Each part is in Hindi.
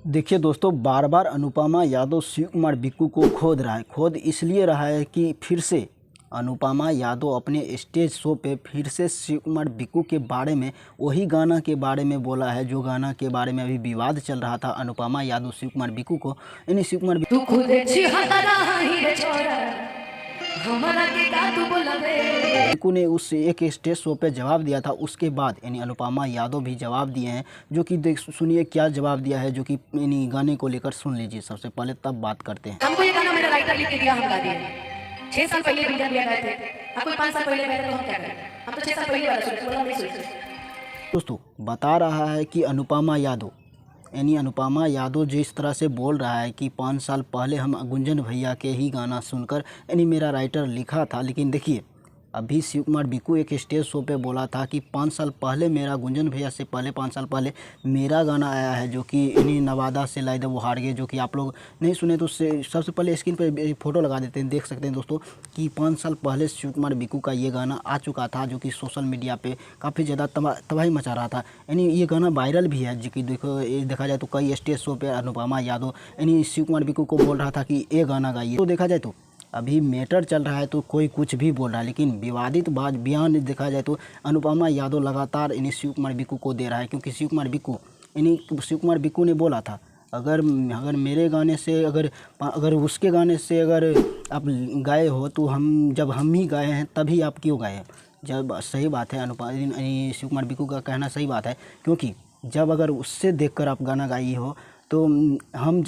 देखिए दोस्तों, बार बार अनुपमा यादव शिव कुमार बिक्कू को खोद रहा है। खोद इसलिए रहा है कि फिर से अनुपमा यादव अपने स्टेज शो पे फिर से शिव कुमार बिक्कू के बारे में वही गाना के बारे में बोला है, जो गाना के बारे में अभी विवाद चल रहा था अनुपमा यादव शिव कुमार बिक्कू को। यानी शिव कुमार बिक्कू ने उस एक स्टेज शो पे जवाब दिया था। उसके बाद यानी अनुपमा यादव भी जवाब दिए हैं, जो कि देख सुनिए क्या जवाब दिया है, जो कि यानी गाने को लेकर सुन लीजिए सबसे पहले, तब बात करते हैं। हमको ये गाना मेरा राइटर लिख के दिया, हम गा दिए। 6 साल पहले बिल्डर लिया गए थे, आप कोई 5 साल पहले गए थे तो हम क्या करें? हम तो 6 साल पहले वाला सोचे, बोला नहीं सोचे। दोस्तों बता रहा है कि अनुपमा यादव यानी अनुपमा यादव जिस तरह से बोल रहा है कि 5 साल पहले हम गुंजन भैया के ही गाना सुनकर यानी मेरा राइटर लिखा था। लेकिन देखिए, अभी शिव कुमार बिक्कू एक स्टेज शो पे बोला था कि 5 साल पहले मेरा गुंजन भैया से पहले 5 साल पहले मेरा गाना आया है, जो कि इन्हीं नवादा से लाए थे वो हार गए। जो कि आप लोग नहीं सुने तो उससे सबसे पहले स्क्रीन पे फ़ोटो लगा देते हैं, देख सकते हैं दोस्तों कि 5 साल पहले शिव कुमार बिक्कू का ये गाना आ चुका था, जो कि सोशल मीडिया पे काफ़ी ज़्यादा तबाही मचा रहा था। यानी ये गाना वायरल भी है, जो कि देखो देखा जाए तो कई स्टेज शो पे अनुपमा यादव यानी शिव कुमार बिक्कू को बोल रहा था कि ये गाना गाइए। तो देखा जाए तो अभी मैटर चल रहा है तो कोई कुछ भी बोल रहा है, लेकिन विवादित बात बयान देखा जाए तो अनुपमा यादव लगातार इन्हीं शिव कुमार बिक्कू को दे रहा है। क्योंकि शिव कुमार बिक्कू ने बोला था, अगर मेरे गाने से अगर उसके गाने से अगर आप गाए हो तो जब हम ही गाए हैं तभी आप क्यों गाए? जब सही बात है, शिव कुमार बिक्कू का कहना सही बात है। क्योंकि जब अगर उससे देखकर आप गाना गाई हो तो हम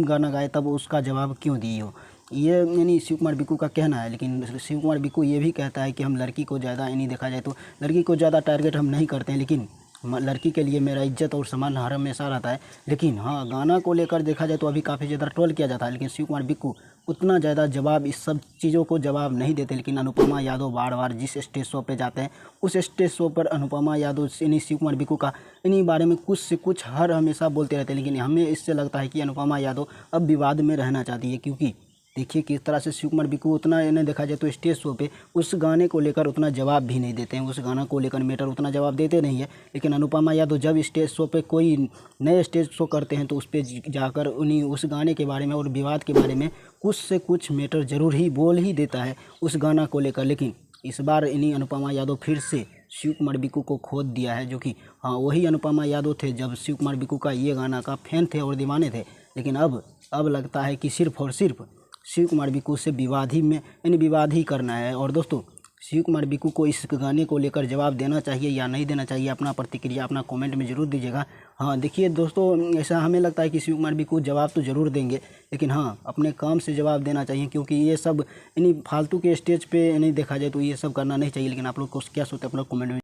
गाना गाए तब उसका जवाब क्यों दिए हो? ये यानी शिव कुमार बिक्कू का कहना है। लेकिन शिव कुमार बिक्कू ये भी कहता है कि हम लड़की को ज़्यादा यानी देखा जाए तो लड़की को ज़्यादा टारगेट हम नहीं करते हैं, लेकिन लड़की के लिए मेरा इज्जत और सम्मान हर हमेशा रहता है। लेकिन हाँ, गाना को लेकर देखा जाए तो अभी काफ़ी ज़्यादा ट्रोल किया जाता है, लेकिन शिव कुमार बिक्कू उतना ज़्यादा जवाब इस सब चीज़ों को जवाब नहीं देते। लेकिन अनुपमा यादव बार बार जिस स्टेज शो पे जाते हैं उस स्टेज शो पर अनुपमा यादव यानी शिव कुमार बिक्कू का इन्हीं बारे में कुछ से कुछ हर हमेशा बोलते रहते हैं। लेकिन हमें इससे लगता है कि अनुपमा यादव अब विवाद में रहना चाहती है। क्योंकि देखिए किस तरह से शिव कुमार बिक्कू उतना इन्हें देखा जाए तो स्टेज शो पे उस गाने को लेकर उतना जवाब भी नहीं देते हैं, उस गाना को लेकर मैटर उतना जवाब देते नहीं है। लेकिन अनुपमा यादव जब स्टेज शो पे कोई नए स्टेज शो करते हैं तो उस पर जाकर उन्हीं उस गाने के बारे में और विवाद के बारे में कुछ से कुछ मैटर ज़रूर ही बोल ही देता है उस गाना को लेकर। लेकिन इस बार इन्हीं अनुपमा यादव फिर से शिव कुमार बिक्कू को खोद दिया है, जो कि हाँ वही अनुपमा यादव थे जब शिव कुमार बिक्कू का ये गाना का फैन थे और दीवाने थे। लेकिन अब लगता है कि सिर्फ और सिर्फ शिव कुमार बिक्कू से विवाद ही करना है। और दोस्तों, शिव कुमार बिक्कू को इस गाने को लेकर जवाब देना चाहिए या नहीं देना चाहिए, अपना प्रतिक्रिया अपना कमेंट में ज़रूर दीजिएगा। हाँ देखिए दोस्तों, ऐसा हमें लगता है कि शिव कुमार बिक्कू जवाब तो ज़रूर देंगे, लेकिन हाँ अपने काम से जवाब देना चाहिए। क्योंकि ये सब यानी फालतू के स्टेज पे नहीं देखा जाए तो ये सब करना नहीं चाहिए। लेकिन आप लोग को क्या सोचते हैं अपना कमेंट में